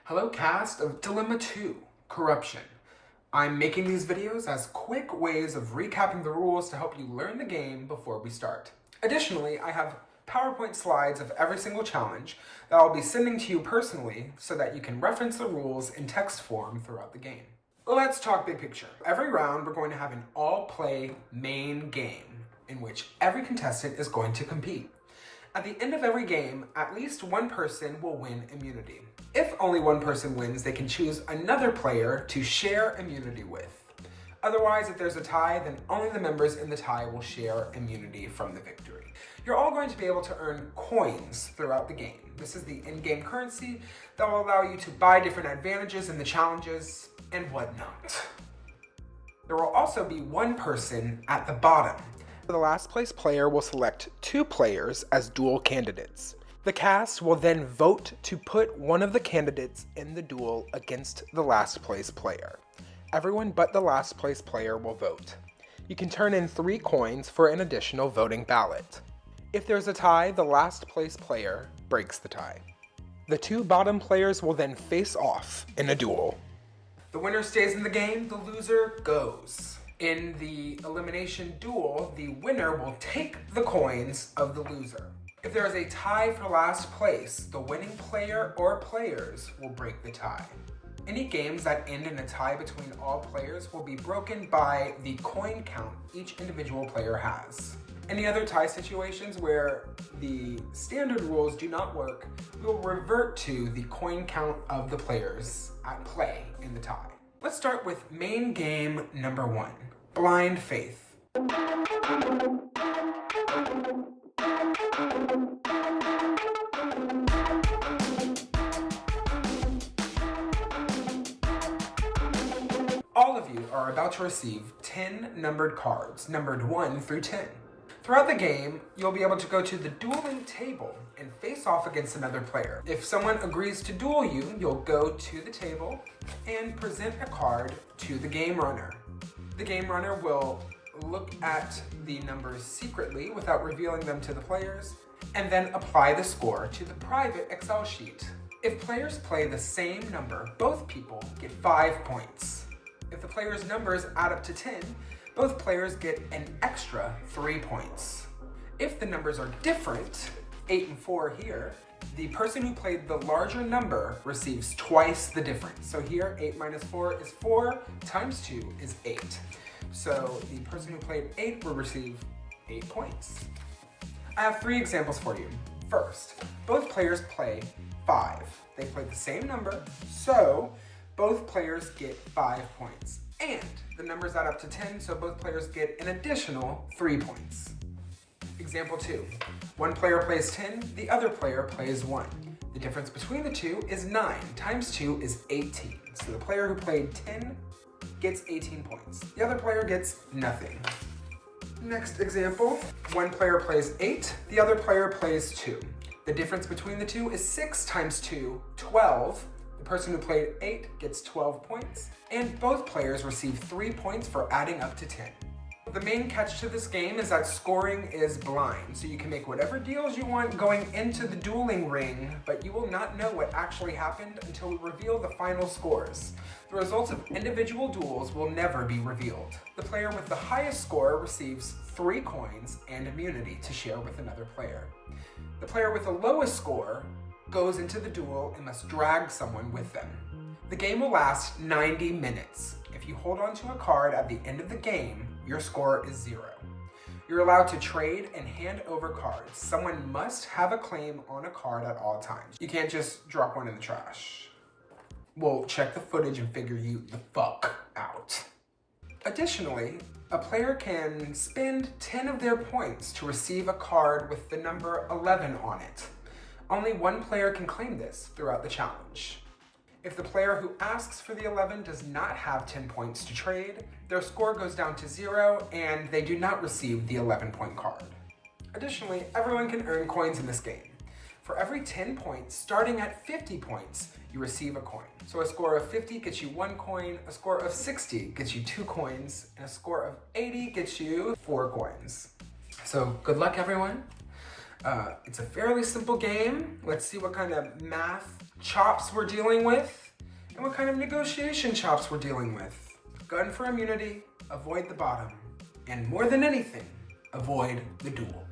Hello cast of Dilemma 2, Corruption. I'm making these videos as quick ways of recapping the rules to help you learn the game before we start. Additionally, I have PowerPoint slides of every single challenge that I'll be sending to you personally so that you can reference the rules in text form throughout the game. Let's talk big picture. Every round we're going to have an all-play main game in which every contestant is going to compete. At the end of every game, at least one person will win immunity. If only one person wins, they can choose another player to share immunity with. Otherwise, if there's a tie, then only the members in the tie will share immunity from the victory. You're all going to be able to earn coins throughout the game. This is the in-game currency that will allow you to buy different advantages in the challenges and whatnot. There will also be one person at the bottom. The last place player will select two players as duel candidates. The cast will then vote to put one of the candidates in the duel against the last place player. Everyone but the last place player will vote. You can turn in 3 coins for an additional voting ballot. If there's a tie, the last place player breaks the tie. The 2 bottom players will then face off in a duel. The winner stays in the game, the loser goes. In the elimination duel, the winner will take the coins of the loser. If there is a tie for last place, the winning player or players will break the tie. Any games that end in a tie between all players will be broken by the coin count each individual player has. Any other tie situations where the standard rules do not work, we will revert to the coin count of the players at play in the tie. Let's start with main game number 1, Blind Faith. All of you are about to receive 10 numbered cards, numbered 1 through 10. Throughout the game, you'll be able to go to the dueling table and face off against another player. If someone agrees to duel you, you'll go to the table and present a card to the game runner. The game runner will look at the numbers secretly without revealing them to the players, and then apply the score to the private Excel sheet. If players play the same number, both people get 5 points. If the players' numbers add up to 10, both players get an extra 3 points. If the numbers are different, 8 and 4 here, the person who played the larger number receives twice the difference. So here, 8 minus 4 is 4, times 2 is 8. So the person who played 8 will receive 8 points. I have 3 examples for you. First, both players play 5. They played the same number, so both players get 5 points. And the numbers add up to 10, so both players get an additional 3 points. Example 2. One player plays 10, the other player plays 1. The difference between the two is 9, times 2 is 18. So the player who played 10 gets 18 points. The other player gets nothing. Next example, one player plays 8, the other player plays 2. The difference between the two is 6 times 2, 12. The person who played 8 gets 12 points, and both players receive 3 points for adding up to 10. The main catch to this game is that scoring is blind, so you can make whatever deals you want going into the dueling ring, but you will not know what actually happened until we reveal the final scores. The results of individual duels will never be revealed. The player with the highest score receives 3 coins and immunity to share with another player. The player with the lowest score goes into the duel and must drag someone with them. The game will last 90 minutes. If you hold on to a card at the end of the game, your score is 0. You're allowed to trade and hand over cards. Someone must have a claim on a card at all times. You can't just drop one in the trash. We'll check the footage and figure you the fuck out. Additionally, a player can spend 10 of their points to receive a card with the number 11 on it. Only one player can claim this throughout the challenge. If the player who asks for the 11 does not have 10 points to trade, their score goes down to 0 and they do not receive the 11-point card. Additionally, everyone can earn coins in this game. For every 10 points, starting at 50 points, you receive a coin. So a score of 50 gets you 1 coin, a score of 60 gets you 2 coins, and a score of 80 gets you 4 coins. So good luck, everyone. It's a fairly simple game. Let's see what kind of math chops we're dealing with, and what kind of negotiation chops we're dealing with. Gun for immunity, avoid the bottom, and more than anything, avoid the duel.